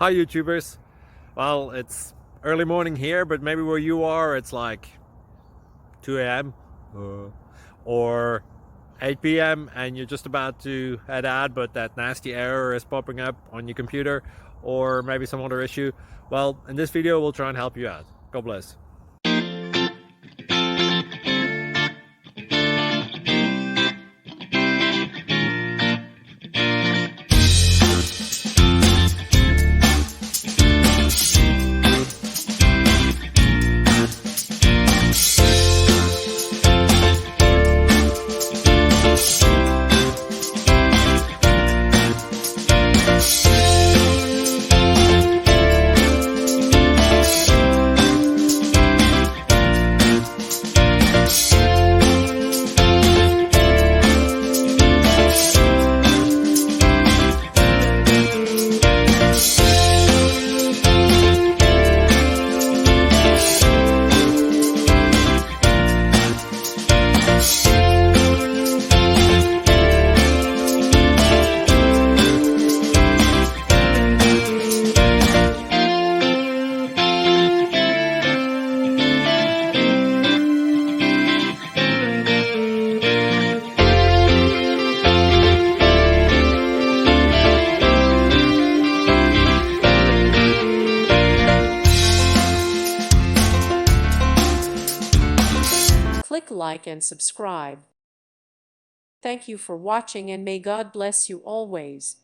Hi YouTubers. Well, it's early morning here, but maybe where you are it's like 2 a.m. Or 8 p.m. and you're just about to head out, but that nasty error is popping up on your computer, or maybe some other issue. Well, in this video we'll try and help you out. God bless. Click like and subscribe. Thank you for watching and may God bless you always.